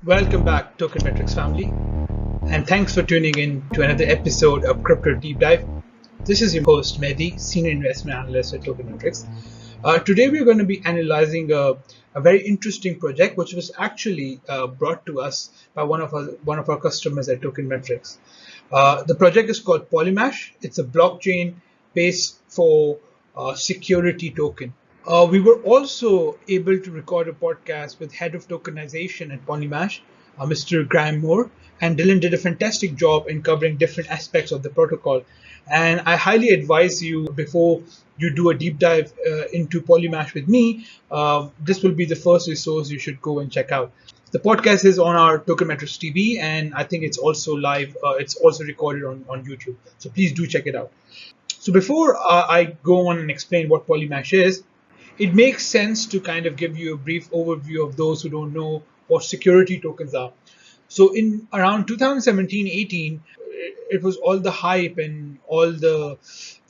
Welcome back, Token Metrics family, and thanks for tuning in to another episode of Crypto Deep Dive. This is your host, Mehdi, Senior Investment Analyst at Token Metrics. Today, we're going to be analyzing a very interesting project, which was actually brought to us by one of our customers at Token Metrics. The project is called Polymesh. It's a blockchain based for security token. We were also able to record a podcast with head of tokenization at Polymesh, Mr. Graham Moore, and Dylan did a fantastic job in covering different aspects of the protocol. And I highly advise you, before you do a deep dive into Polymesh with me, this will be the first resource you should go and check out. The podcast is on our Token Metrics TV, and I think it's also live. It's also recorded on YouTube. So please do check it out. So before I go on and explain what Polymesh is, it makes sense to kind of give you a brief overview of those who don't know what security tokens are. So in around 2017-18, it was all the hype and all the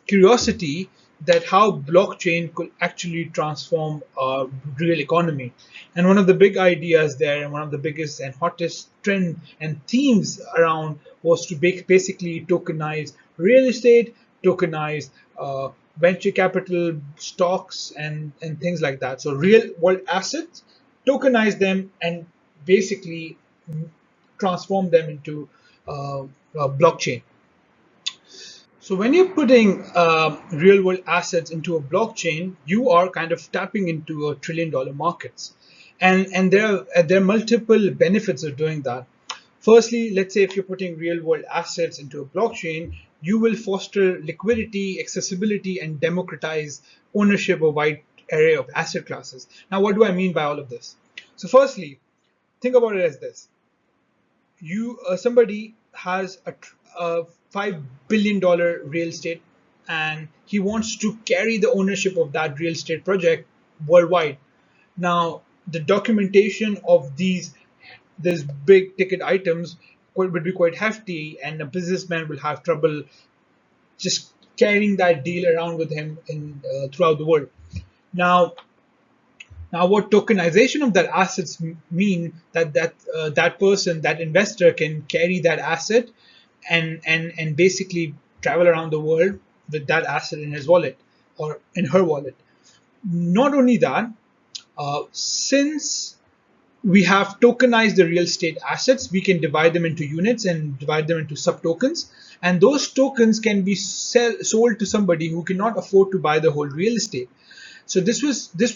curiosity that how blockchain could actually transform our real economy. And one of the big ideas there, and one of the biggest and hottest trend and themes around, was to basically tokenize real estate, tokenize venture capital stocks and things like that. So real world assets, tokenize them and basically transform them into blockchain. So when you're putting real world assets into a blockchain, you are kind of tapping into $1 trillion markets. And there are multiple benefits of doing that. Firstly, let's say if you're putting real world assets into a blockchain, you will foster liquidity, accessibility, and democratize ownership of a wide array of asset classes. Now, what do I mean by all of this? So firstly, think about it as this. Somebody has a $5 billion real estate, and he wants to carry the ownership of that real estate project worldwide. Now, the documentation of these big ticket items would be quite hefty, and a businessman will have trouble just carrying that deal around with him throughout the world. Now, what tokenization of that assets mean that person, that investor, can carry that asset and basically travel around the world with that asset in his wallet or in her wallet. Not only that, since we have tokenized the real estate assets, we can divide them into units and divide them into sub-tokens. And those tokens can be sold to somebody who cannot afford to buy the whole real estate. So this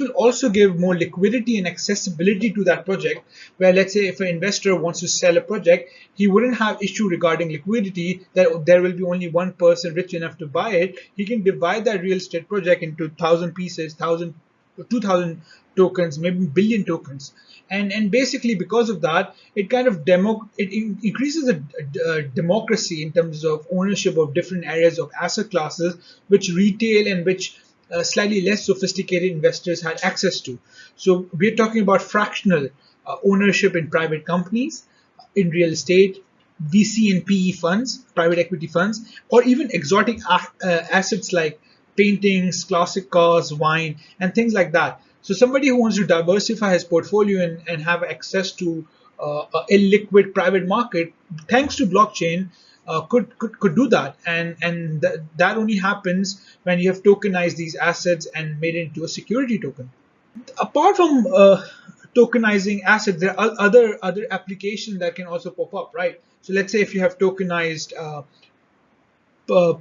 will also give more liquidity and accessibility to that project, where let's say if an investor wants to sell a project, he wouldn't have issue regarding liquidity, that there will be only one person rich enough to buy it. He can divide that real estate project into 1,000 pieces, 2,000 tokens, maybe billion tokens. And basically because of that, it kind of increases the democracy in terms of ownership of different areas of asset classes, which retail and which slightly less sophisticated investors had access to. So we're talking about fractional ownership in private companies, in real estate, VC and PE funds, private equity funds, or even exotic assets like paintings, classic cars, wine, and things like that. So somebody who wants to diversify his portfolio and have access to a illiquid private market, thanks to blockchain, could do that. And that only happens when you have tokenized these assets and made it into a security token. Apart from tokenizing assets, there are other applications that can also pop up, right? So let's say if you have tokenized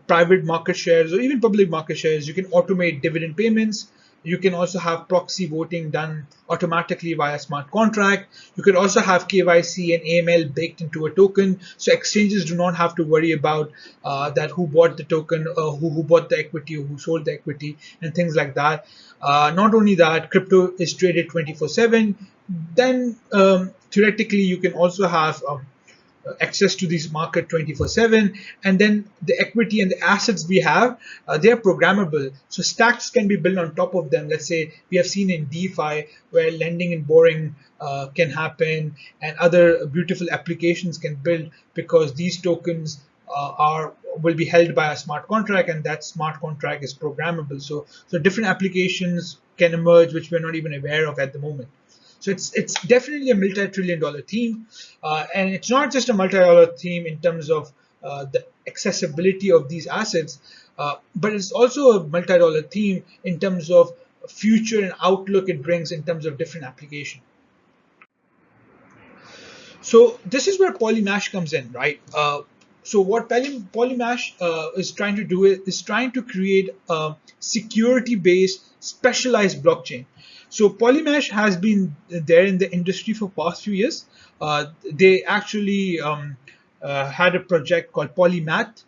private market shares or even public market shares, you can automate dividend payments. You can also have proxy voting done automatically via smart contract. You can also have KYC and AML baked into a token, so exchanges do not have to worry about that who bought the token, who bought the equity, or who sold the equity, and things like that. Not only that, crypto is traded 24/7. Then theoretically, you can also have access to this market 24/7, and then the equity and the assets we have, they are programmable, so stacks can be built on top of them. Let's say we have seen in DeFi where lending and borrowing can happen, and other beautiful applications can build because these tokens will be held by a smart contract, and that smart contract is programmable. So different applications can emerge which we're not even aware of at the moment. So it's definitely a multi-trillion-dollar theme, and it's not just a multi-dollar theme in terms of the accessibility of these assets, but it's also a multi-dollar theme in terms of future and outlook it brings in terms of different application. So this is where Polymash comes in, right? So what Polymash is trying to do is trying to create a security-based specialized blockchain. So Polymash has been there in the industry for past few years. They actually had a project called Polymath,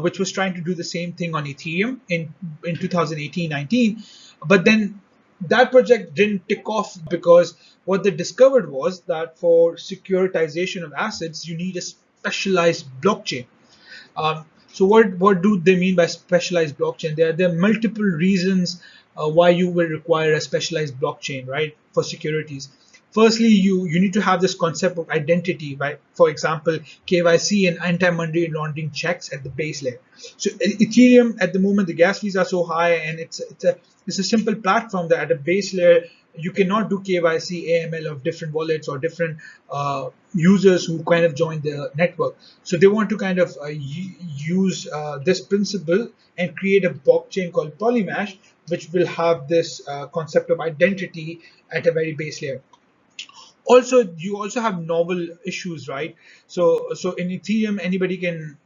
which was trying to do the same thing on Ethereum in 2018-19. But then that project didn't tick off because what they discovered was that for securitization of assets, you need a specialized blockchain. So what do they mean by specialized blockchain? There are multiple reasons why you will require a specialized blockchain, right, for securities. Firstly, you need to have this concept of identity, right? For example, KYC and anti-money laundering checks at the base layer. So Ethereum at the moment, the gas fees are so high, and it's a simple platform that at a base layer you cannot do KYC, AML of different wallets or different users who kind of join the network. So they want to kind of use this principle and create a blockchain called Polymash, which will have this concept of identity at a very base layer. Also, you also have novel issues, right? So in Ethereum, anybody can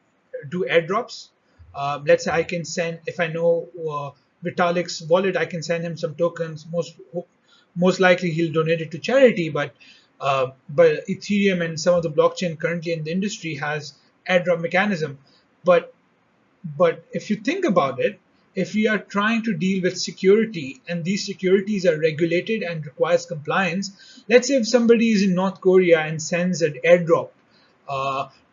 do airdrops. Let's say I can send, if I know Vitalik's wallet, I can send him some tokens. Most likely he'll donate it to charity, but Ethereum and some of the blockchain currently in the industry has airdrop mechanism. But but if you think about it, if we are trying to deal with security and these securities are regulated and requires compliance, let's say if somebody is in North Korea and sends an airdrop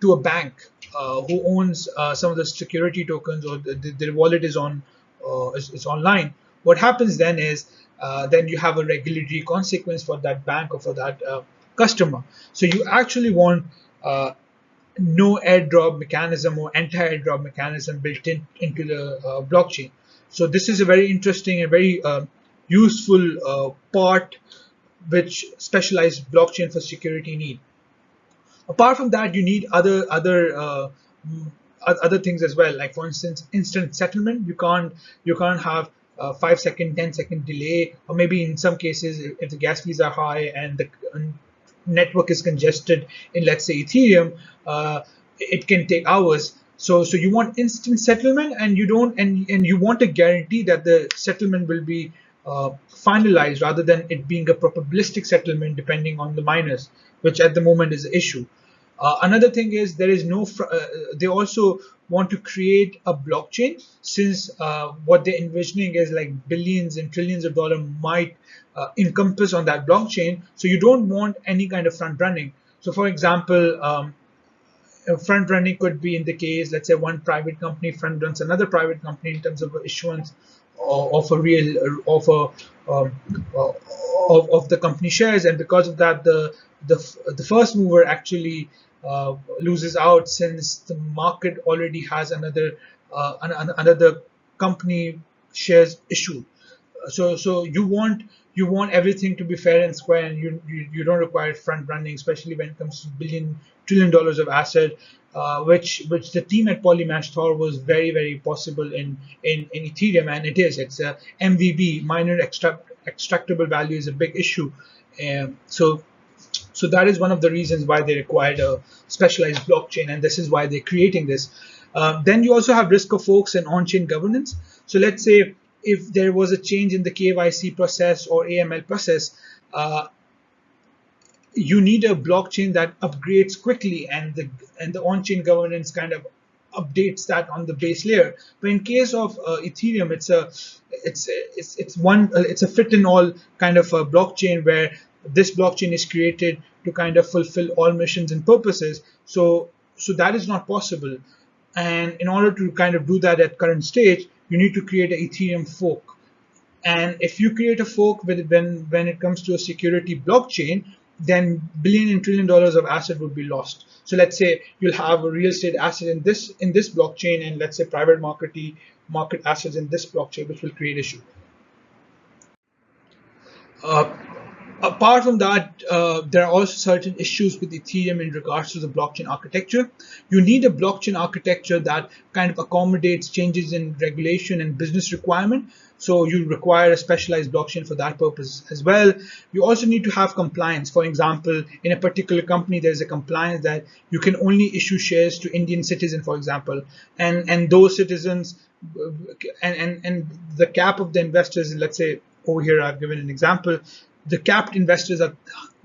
to a bank who owns some of the security tokens, or their wallet is is online, what happens then is then you have a regulatory consequence for that bank or for that customer. So you actually want no airdrop mechanism or anti-airdrop mechanism built into the blockchain. So this is a very interesting and very useful part which specialized blockchain for security need. Apart from that, you need other things as well. Like for instance, instant settlement. You can't have 5 second, 10 second delay, or maybe in some cases, if the gas fees are high and the network is congested in, let's say, Ethereum, it can take hours. So you want instant settlement, and you want a guarantee that the settlement will be finalized rather than it being a probabilistic settlement depending on the miners, which at the moment is the issue. Another thing is there is no. They also want to create a blockchain, since what they're envisioning is like billions and trillions of dollars might encompass on that blockchain. So you don't want any kind of front running. So for example, front running could be in the case, let's say one private company front runs another private company in terms of issuance of a real of a of the company shares, and because of that, the first mover actually loses out, since the market already has another company shares issued. So you want everything to be fair and square, and you don't require front running, especially when it comes to trillion dollars of asset, which the team at Polymash thought was very possible in Ethereum, and it is. It's a MVB, minor extractable value, is a big issue. So that is one of the reasons why they required a specialized blockchain, and this is why they're creating this. Then you also have risk of forks and on-chain governance. So let's say if there was a change in the KYC process or AML process, you need a blockchain that upgrades quickly, and the on-chain governance kind of updates that on the base layer. But in case of Ethereum, it's a fit-in-all kind of a blockchain, where this blockchain is created to kind of fulfill all missions and purposes. So that is not possible. And in order to kind of do that at current stage, you need to create an Ethereum fork. And if you create a fork when it comes to a security blockchain, then billion and trillion dollars of asset would be lost. So let's say you'll have a real estate asset in this blockchain, and let's say private market assets in this blockchain, which will create issue. Uh, Apart from that, there are also certain issues with Ethereum in regards to the blockchain architecture. You need a blockchain architecture that kind of accommodates changes in regulation and business requirement. So you require a specialized blockchain for that purpose as well. You also need to have compliance. For example, in a particular company, there's a compliance that you can only issue shares to Indian citizens, for example, and those citizens, and the cap of the investors. Let's say over here, I've given an example. The capped investors are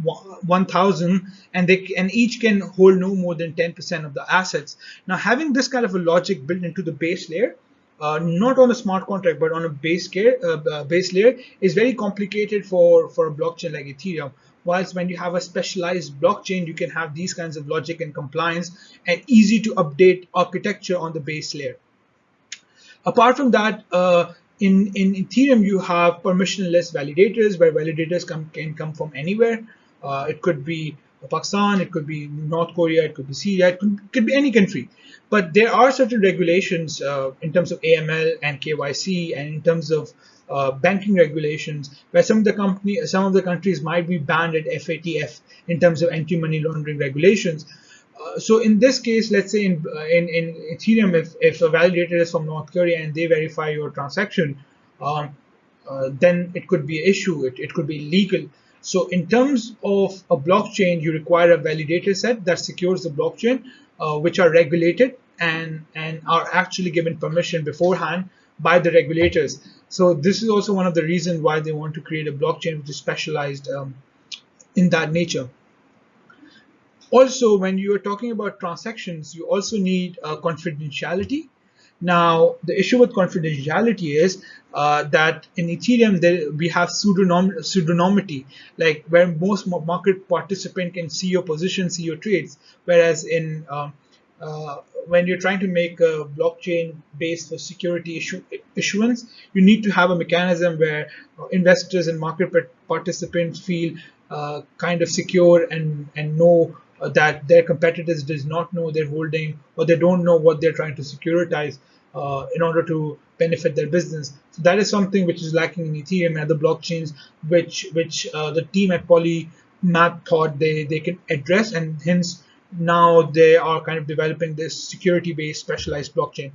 1,000, and each can hold no more than 10% of the assets. Now, having this kind of a logic built into the base layer, not on a smart contract but on a base layer, is very complicated for a blockchain like Ethereum. Whilst when you have a specialized blockchain, you can have these kinds of logic and compliance and easy to update architecture on the base layer. Apart from that, in Ethereum, you have permissionless validators, where validators can come from anywhere. It could be Pakistan, it could be North Korea, it could be Syria, it could be any country. But there are certain regulations in terms of AML and KYC, and in terms of banking regulations, where some of the countries might be banned at FATF in terms of anti-money laundering regulations. So in this case, let's say in Ethereum, if a validator is from North Korea and they verify your transaction, then it could be an issue. It could be illegal. So in terms of a blockchain, you require a validator set that secures the blockchain, which are regulated and are actually given permission beforehand by the regulators. So this is also one of the reasons why they want to create a blockchain which is specialized in that nature. Also, when you are talking about transactions, you also need confidentiality. Now, the issue with confidentiality is that in Ethereum, we have pseudonymity, like where most market participant can see your position, see your trades. Whereas in when you're trying to make a blockchain based for security issuance, you need to have a mechanism where investors and market participants feel kind of secure and know that their competitors does not know they're holding, or they don't know what they're trying to securitize in order to benefit their business. So that is something which is lacking in Ethereum and other blockchains, which the team at Polymath thought they can address, and hence now they are kind of developing this security-based specialized blockchain.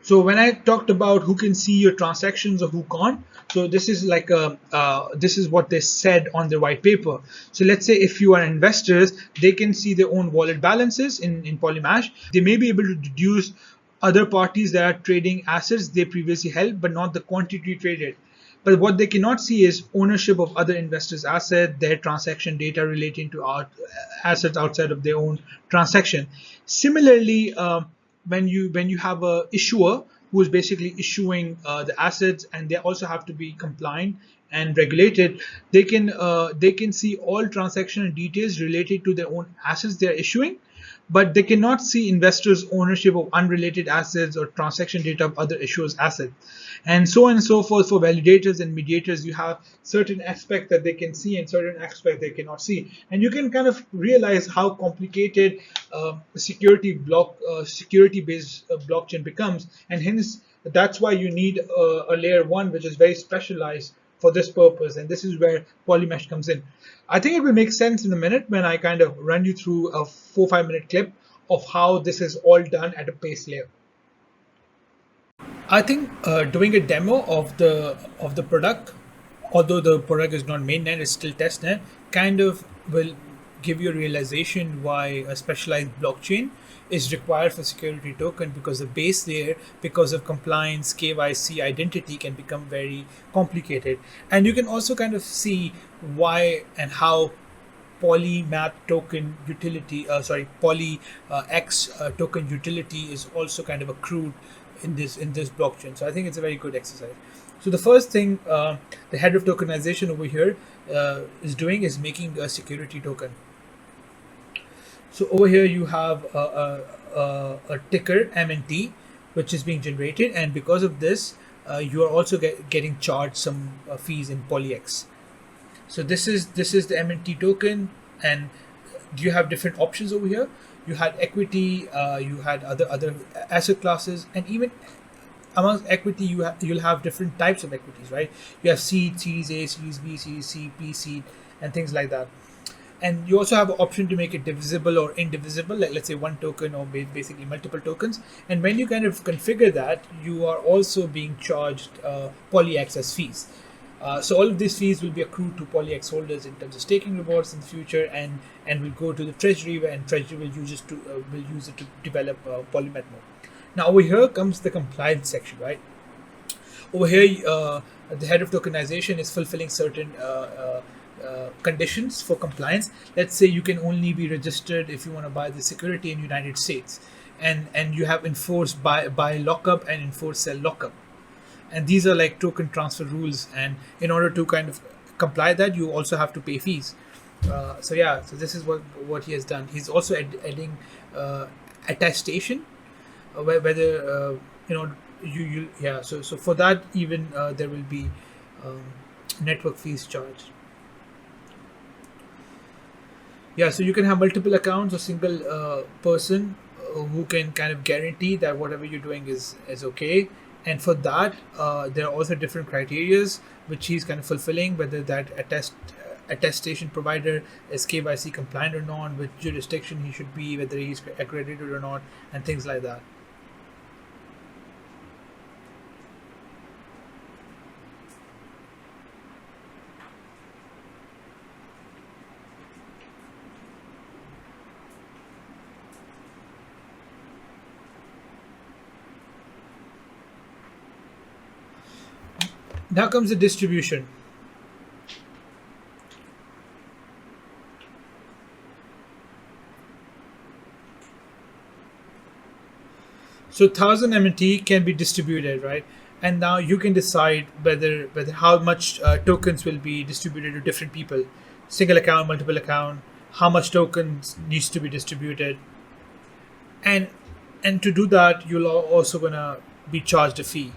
So when I talked about who can see your transactions or who can't, so this is like this is what they said on the white paper. So let's say if you are investors, they can see their own wallet balances in Polymesh. They may be able to deduce other parties that are trading assets they previously held, but not the quantity traded. But what they cannot see is ownership of other investors' assets, their transaction data relating to assets outside of their own transaction. Similarly, when you have a issuer who is basically issuing the assets, and they also have to be compliant and regulated, they can see all transaction details related to their own assets they are issuing, but they cannot see investors' ownership of unrelated assets or transaction data of other issuers' assets. And so on and so forth. For validators and mediators, you have certain aspects that they can see and certain aspects they cannot see. And you can kind of realize how complicated security-based blockchain becomes. And hence, that's why you need a layer one, which is very specialized for this purpose. And this is where Polymesh comes in. I think it will make sense in a minute when I kind of run you through a 4-5 minute clip of how this is all done at a base layer. I think doing a demo of the product, although the product is not mainnet, it's still testnet, kind of will give you a realization why a specialized blockchain is required for security token, because the base layer, because of compliance, KYC, identity, can become very complicated. And you can also kind of see why and how Polymath token utility, Polyx token utility is also kind of accrued in this blockchain. So I think it's a very good exercise. So the first thing the head of tokenization over here is doing is making a security token. So over here you have a ticker MNT, which is being generated, and because of this, you are also getting charged some fees in Polyx. So this is the MNT token, and you have different options over here. You had equity, you had other asset classes, and even amongst equity, you'll have different types of equities, right? You have seed, Series A, Series B, Series C, P seed, and things like that. And you also have an option to make it divisible or indivisible, like let's say one token or basically multiple tokens. And when you kind of configure that, you are also being charged poly-access fees. So all of these fees will be accrued to poly-X holders in terms of staking rewards in the future, and will go to the treasury, and treasury will use it to develop Polymet more. Now over here comes the compliance section, right? Over here, the head of tokenization is fulfilling certain conditions for compliance. Let's say you can only be registered if you want to buy the security in United States, and you have enforced buy lockup and enforce sell lockup, and these are like token transfer rules. And in order to kind of comply that, you also have to pay fees. So yeah, so this is what he has done. He's also adding attestation, whether you yeah. So for that, even there will be um, network fees charged. Yeah, so you can have multiple accounts or single person who can kind of guarantee that whatever you're doing is okay. And for that, there are also different criterias which he's kind of fulfilling, whether that attestation provider is KYC compliant or not, which jurisdiction he should be, whether he's accredited or not, and things like that. Now comes the distribution. So 1,000 MNT can be distributed, right? And now you can decide whether how much tokens will be distributed to different people, single account, multiple account, how much tokens needs to be distributed, and and to do that, you're also gonna be charged a fee.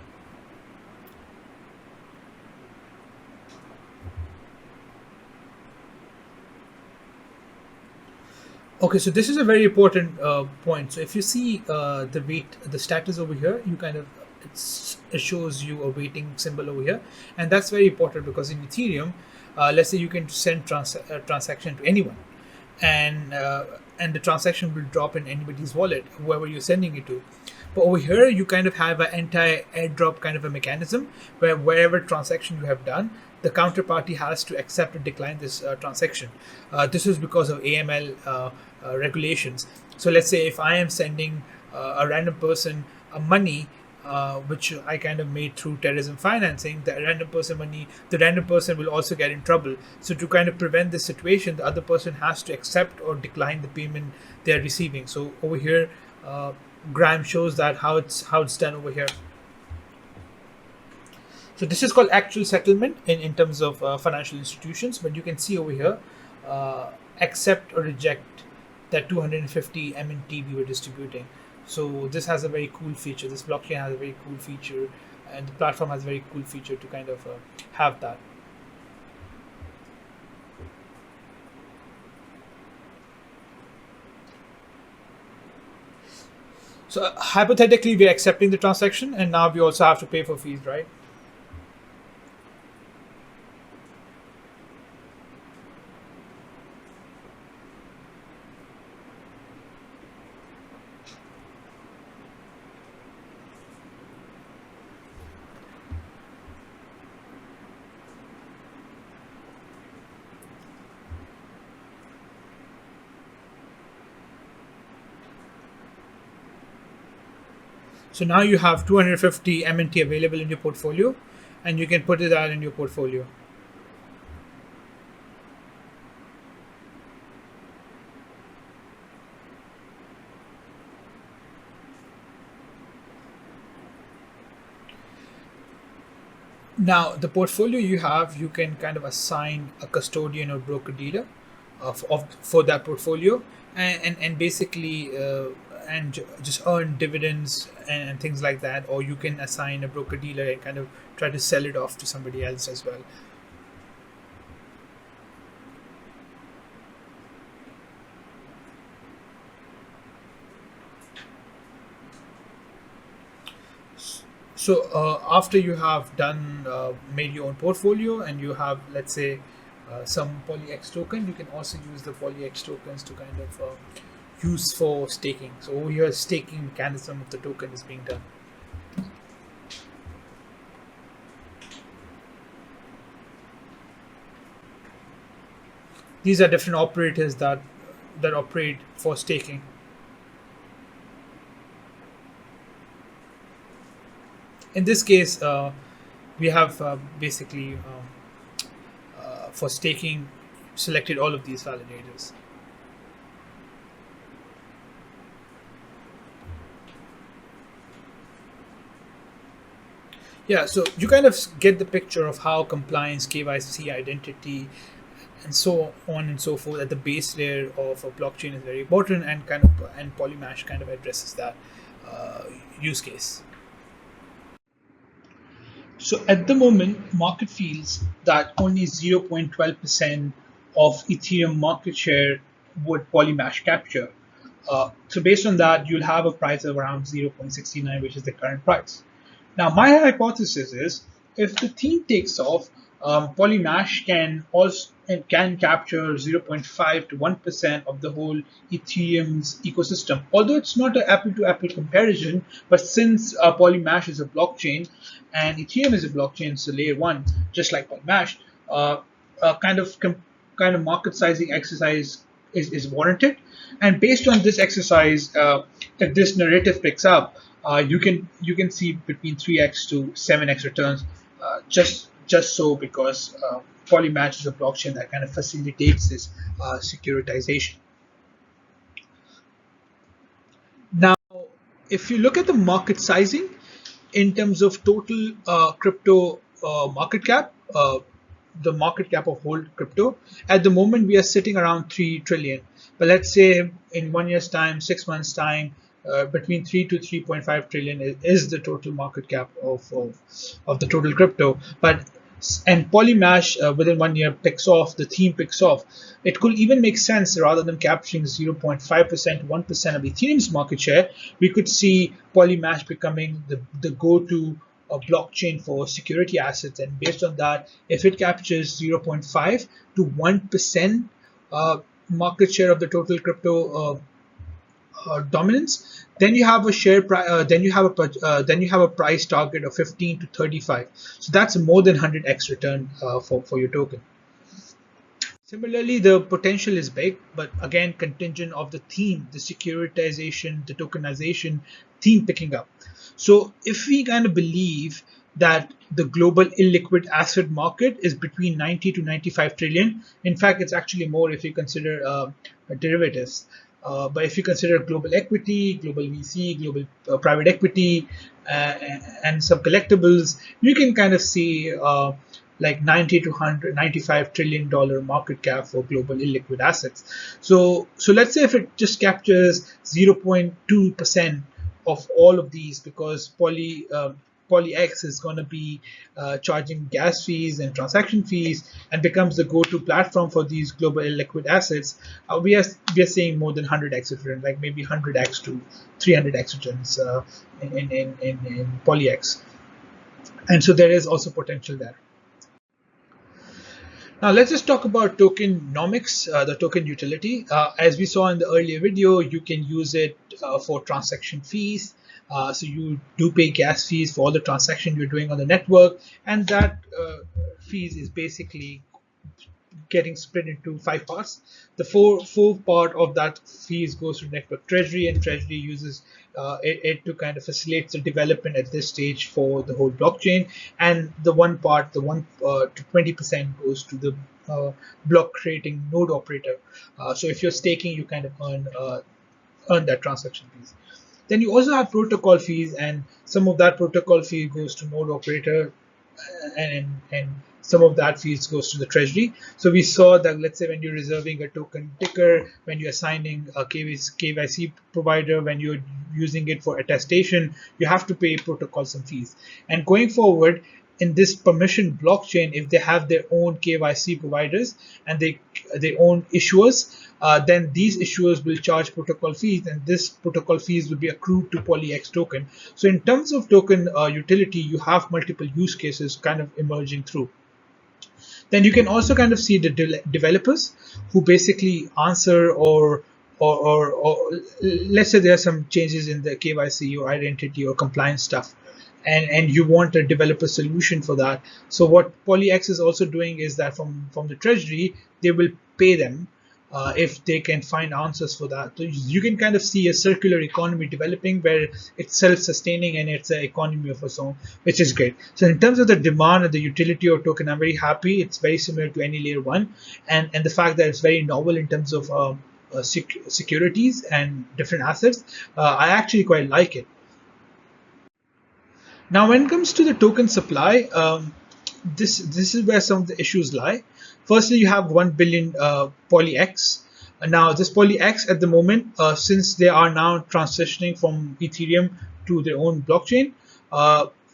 Okay, so this is a very important point. So if you see the status over here, you kind of it shows you a waiting symbol over here, and that's very important because in Ethereum, let's say you can send a transaction to anyone, and the transaction will drop in anybody's wallet, whoever you're sending it to. But over here, you kind of have an anti-airdrop kind of a mechanism where wherever transaction you have done, the counterparty has to accept or decline this transaction. This is because of AML regulations. So let's say if I am sending a random person money, which I kind of made through terrorism financing, the random person will also get in trouble. So to kind of prevent this situation, the other person has to accept or decline the payment they are receiving. So over here, Graham shows that how it's done over here. So this is called actual settlement in terms of financial institutions. But you can see over here, accept or reject that 250 MNT we were distributing. So this has a very cool feature. This blockchain has a very cool feature, and the platform has a very cool feature to kind of have that. So hypothetically, we're accepting the transaction, and now we also have to pay for fees, right? So now you have 250 MNT available in your portfolio, and you can put it out in your portfolio. Now, the portfolio you have, you can kind of assign a custodian or broker dealer for that portfolio, and basically just earn dividends and things like that. Or you can assign a broker dealer and kind of try to sell it off to somebody else as well. So after you have done made your own portfolio and you have, let's say, some PolyX token, you can also use the PolyX tokens to kind of use for staking. So over here, staking mechanism of the token is being done. These are different operators that operate for staking. In this case, we have basically for staking selected all of these validators. Yeah, so you kind of get the picture of how compliance, KYC, identity, and so on and so forth at the base layer of a blockchain is very important, and Polymesh kind of addresses that use case. So at the moment, market feels that only 0.12% of Ethereum market share would Polymesh capture. So based on that, you'll have a price of around 0.69, which is the current price. Now, my hypothesis is if the theme takes off, Polymesh can capture 0.5 to 1% of the whole Ethereum's ecosystem. Although it's not an apple-to-apple comparison, but since Polymesh is a blockchain and Ethereum is a blockchain, so layer one, just like Polymesh, kind of market sizing exercise is warranted. And based on this exercise, if this narrative picks up, you can see between 3x to 7x returns, just so because Polymatch is a blockchain that kind of facilitates this securitization. Now, if you look at the market sizing in terms of total crypto market cap, the market cap of whole crypto, at the moment we are sitting around 3 trillion. But let's say in 1 year's time, 6 months' time, between 3 to 3.5 trillion is the total market cap of the total crypto. And Polymesh within 1 year picks off, the theme picks off. It could even make sense rather than capturing 0.5%, 1% of Ethereum's market share, we could see Polymesh becoming the go-to blockchain for security assets. And based on that, if it captures 0.5 to 1% market share of the total crypto dominance, then you have a then you have a price target of 15 to 35. So that's more than 100x return for your token. Similarly, the potential is big, but again, contingent of the theme, the securitization, the tokenization theme picking up. So if we kind of believe that the global illiquid asset market is between 90 to 95 trillion, in fact, it's actually more if you consider derivatives. But if you consider global equity, global VC, global private equity, and some collectibles, you can kind of see like 90 to 195 trillion dollar market cap for global illiquid assets. So let's say if it just captures 0.2% of all of these, because PolyX is going to be charging gas fees and transaction fees and becomes the go-to platform for these global illiquid assets, we are seeing more than 100x return, like maybe 100x to 300x returns in PolyX. And so there is also potential there. Now let's just talk about tokenomics, the token utility. As we saw in the earlier video, you can use it for transaction fees. So you do pay gas fees for all the transactions you're doing on the network, and that fees is basically getting split into 5 parts. The four part of that fees goes to network treasury, and treasury uses it to kind of facilitate the development at this stage for the whole blockchain. And the 1 part, the 1 to 20% goes to the block creating node operator. So if you're staking, you kind of earn that transaction fees. Then you also have protocol fees, and some of that protocol fee goes to node operator, and some of that fees goes to the treasury. So we saw that, let's say when you're reserving a token ticker, when you're assigning a KYC provider, when you're using it for attestation, you have to pay protocol some fees. And going forward, in this permission blockchain, if they have their own KYC providers and their own issuers, then these issuers will charge protocol fees, and this protocol fees will be accrued to PolyX token. So in terms of token utility, you have multiple use cases kind of emerging through. Then you can also kind of see the developers who basically answer or let's say there are some changes in the KYC or identity or compliance stuff, and you want a developer solution for that. So what PolyX is also doing is that from the treasury, they will pay them if they can find answers for that. So you can kind of see a circular economy developing where it's self-sustaining and it's an economy of its own, which is great. So in terms of the demand and the utility of token, I'm very happy. It's very similar to any layer one, and the fact that it's very novel in terms of securities and different assets, I actually quite like it. Now, when it comes to the token supply, this is where some of the issues lie. Firstly, you have 1 billion PolyX. Now, this PolyX at the moment, since they are now transitioning from Ethereum to their own blockchain,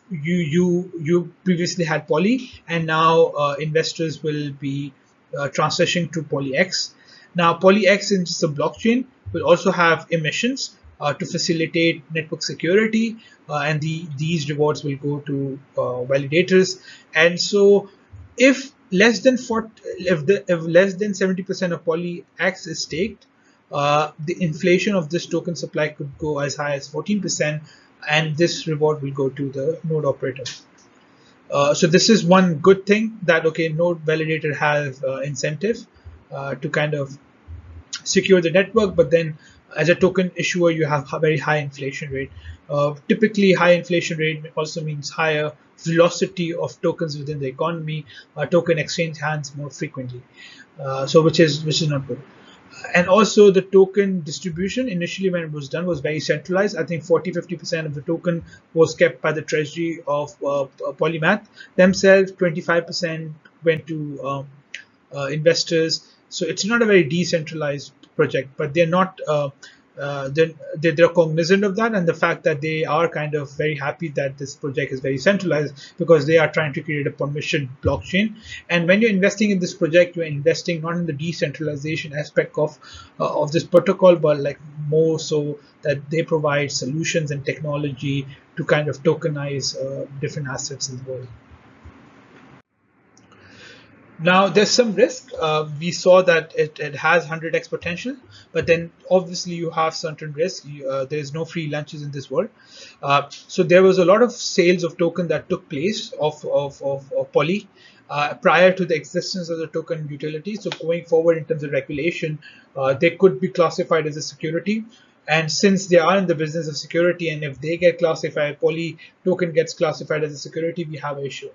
you previously had Poly, and now investors will be transitioning to PolyX. Now, PolyX, since it's a blockchain, will also have emissions to facilitate network security, and these rewards will go to validators. And so, if less than 70% of PolyX is staked, the inflation of this token supply could go as high as 14%, and this reward will go to the node operator. So this is one good thing that node validator has incentive to kind of secure the network, but then as a token issuer, you have a very high inflation rate. Typically, high inflation rate also means higher velocity of tokens within the economy. Token exchange hands more frequently, so which is not good. And also the token distribution initially when it was done was very centralized. I think 40-50% of the token was kept by the treasury of Polymath themselves. 25% went to investors. So it's not a very decentralized project, but they're not they're cognizant of that, and the fact that they are kind of very happy that this project is very centralized, because they are trying to create a permission blockchain. And when you're investing in this project, you're investing not in the decentralization aspect of this protocol, but like more so that they provide solutions and technology to kind of tokenize different assets in the world. Now, there's some risk. We saw that it has 100x potential, but then obviously you have certain risk. There's no free lunches in this world. So there was a lot of sales of token that took place of Poly prior to the existence of the token utility. So going forward in terms of regulation, they could be classified as a security. And since they are in the business of security, and if they get classified, Poly token gets classified as a security, we have an issue.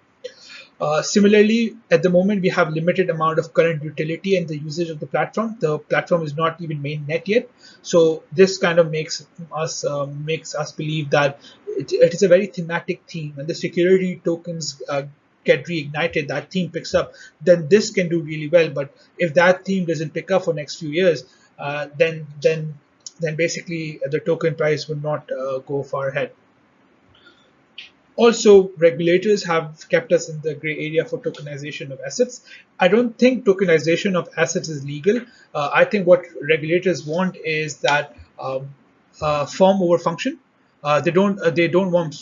Similarly, at the moment, we have limited amount of current utility and the usage of the platform. The platform is not even mainnet yet. So this kind of makes us believe that it is a very thematic theme, and the security tokens get reignited, that theme picks up, then this can do really well. But if that theme doesn't pick up for next few years, then basically the token price will not go far ahead. Also, regulators have kept us in the gray area for tokenization of assets. I don't think tokenization of assets is legal. I think what regulators want is that form over function. They don't want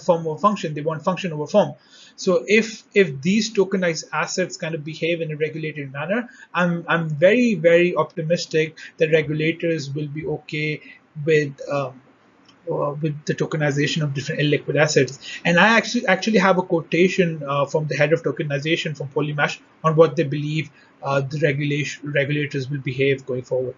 form over function. They want function over form. So if these tokenized assets kind of behave in a regulated manner, I'm very, very optimistic that regulators will be okay with the tokenization of different illiquid assets. And I actually have a quotation from the head of tokenization from Polymesh on what they believe the regulators will behave going forward.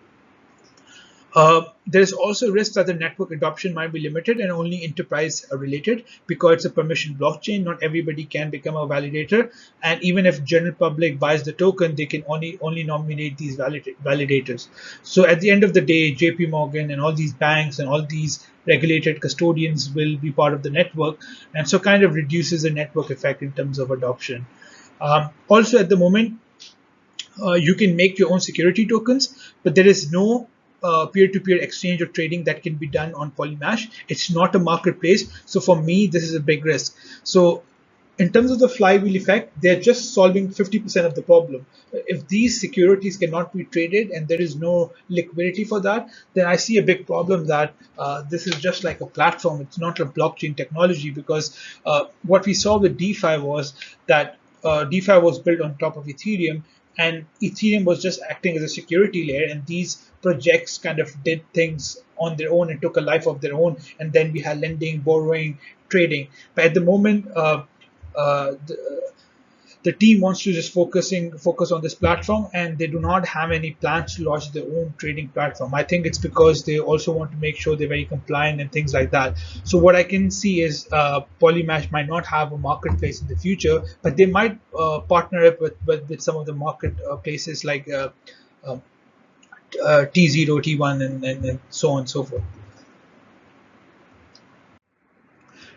There's also risk that the network adoption might be limited and only enterprise related, because it's a permission blockchain. Not everybody can become a validator, and even if general public buys the token, they can only nominate these validators. So at the end of the day, JP Morgan and all these banks and all these regulated custodians will be part of the network, and so kind of reduces the network effect in terms of adoption. Also, at the moment, you can make your own security tokens, but there is no peer-to-peer exchange or trading that can be done on Polymesh. It's not a marketplace. So for me, this is a big risk. So in terms of the flywheel effect, they're just solving 50% of the problem. If these securities cannot be traded and there is no liquidity for that, then I see a big problem that this is just like a platform. It's not a blockchain technology, because what we saw with DeFi was that DeFi was built on top of Ethereum, and Ethereum was just acting as a security layer, and these projects kind of did things on their own and took a life of their own, and then we had lending, borrowing, trading. But at the moment, uh, the, the team wants to just focus on this platform, and they do not have any plans to launch their own trading platform. I think it's because they also want to make sure they're very compliant and things like that. So what I can see is Polymesh might not have a marketplace in the future, but they might partner up with some of the market places like uh, T0, T1, and so on and so forth.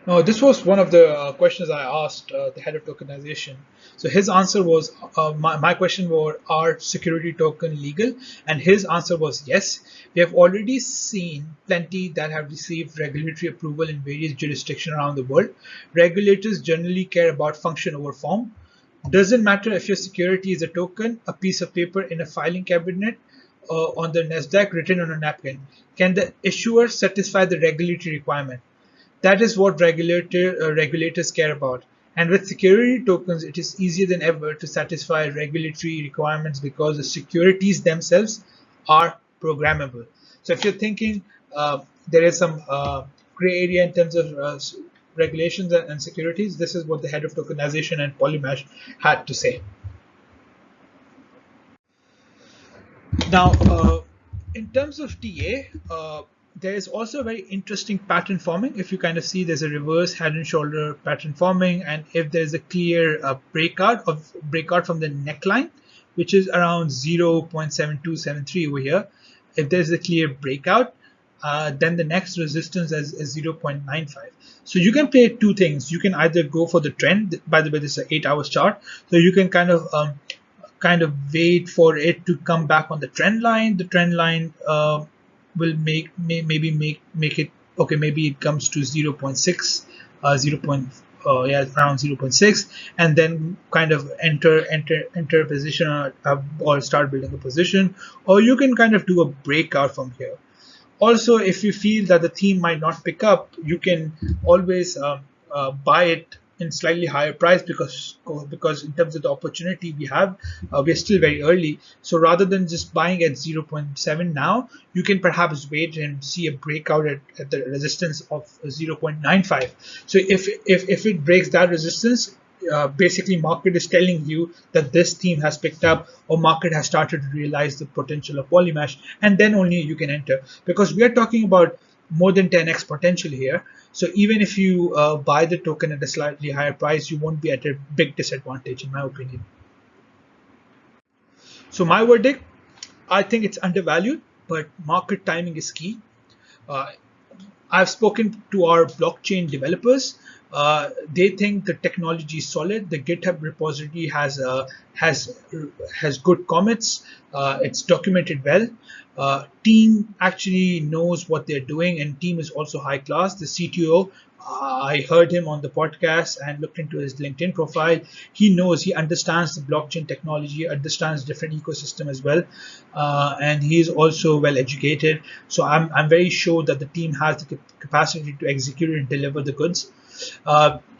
No, this was one of the questions I asked the head of tokenization. So his answer was, my question was, are security token legal? And his answer was yes. We have already seen plenty that have received regulatory approval in various jurisdictions around the world. Regulators generally care about function over form. Doesn't matter if your security is a token, a piece of paper in a filing cabinet, on the NASDAQ, written on a napkin. Can the issuer satisfy the regulatory requirement? That is what regulators care about. And with security tokens, it is easier than ever to satisfy regulatory requirements because the securities themselves are programmable. So if you're thinking there is some gray area in terms of regulations and securities, this is what the head of tokenization and Polymesh had to say. Now, in terms of TA, there is also a very interesting pattern forming. If you kind of see, there's a reverse head and shoulder pattern forming, and if there's a clear breakout from the neckline, which is around 0.7273 over here, if there's a clear breakout, then the next resistance is 0.95. So you can play two things. You can either go for the trend. By the way, this is an 8 hours chart, so you can kind of wait for it to come back on the trend line. The trend line will maybe make it okay. Maybe it comes to 0.6, around 0.6, and then kind of enter a position, or start building a position, or you can kind of do a breakout from here. Also, if you feel that the theme might not pick up, you can always buy it in slightly higher price, because in terms of the opportunity we have, we're still very early. So rather than just buying at 0.7 now, you can perhaps wait and see a breakout at the resistance of 0.95. So if it breaks that resistance, basically market is telling you that this theme has picked up, or market has started to realize the potential of Polymesh, and then only you can enter, because we are talking about more than 10x potential here. So even if you buy the token at a slightly higher price, you won't be at a big disadvantage, in my opinion. So my verdict, I think it's undervalued, but market timing is key. Uh, I've spoken to our blockchain developers. They think the technology is solid. The GitHub repository has good commits. It's documented well. Team actually knows what they're doing, and team is also high class. The CTO, I heard him on the podcast and looked into his LinkedIn profile. He understands the blockchain technology, understands different ecosystem as well, and he is also well educated. So I'm very sure that the team has the capacity to execute and deliver the goods.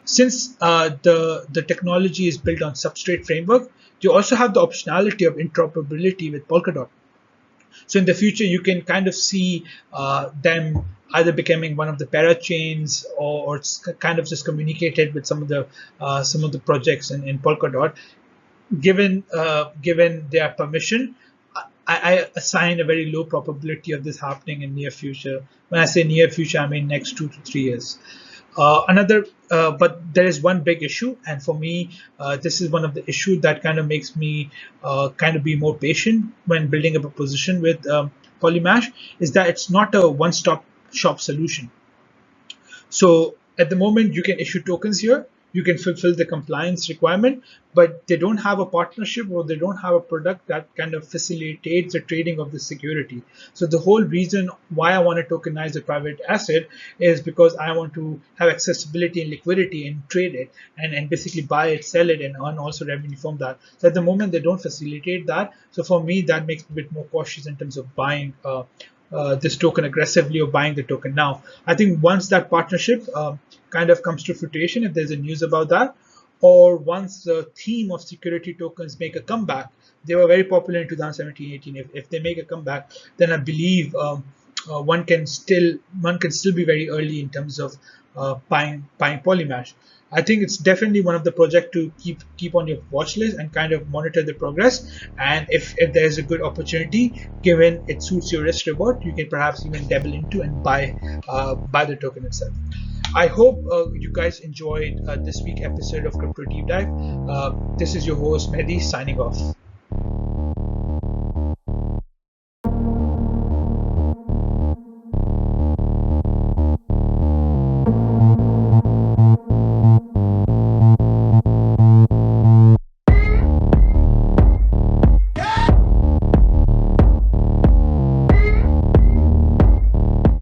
Since the technology is built on substrate framework, you also have the optionality of interoperability with Polkadot. So in the future, you can kind of see them either becoming one of the parachains, or it's kind of just communicated with some of the projects in Polkadot. Given their permission, I assign a very low probability of this happening in near future. When I say near future, I mean next 2 to 3 years. But there is one big issue, and for me, this is one of the issues that kind of makes me kind of be more patient when building up a position with Polymesh, is that it's not a one-stop shop solution. So at the moment, you can issue tokens here. you can fulfill the compliance requirement, but they don't have a partnership or they don't have a product that kind of facilitates the trading of the security. So the whole reason why I want to tokenize a private asset is because I want to have accessibility and liquidity and trade it and basically buy it, sell it, and earn also revenue from that. So at the moment they don't facilitate that. So for me, that makes me a bit more cautious in terms of buying this token aggressively or buying the token now. I think once that partnership kind of comes to fruition, if there's a news about that, or once the theme of security tokens make a comeback, they were very popular in 2017-18. If they make a comeback, then I believe one can still be very early in terms of buying Polymesh. I think it's definitely one of the projects to keep on your watch list and kind of monitor the progress. And if there's a good opportunity, given it suits your risk reward, you can perhaps even dabble into and buy the token itself. I hope you guys enjoyed this week episode of Crypto Deep Dive. This is your host Mehdi signing off.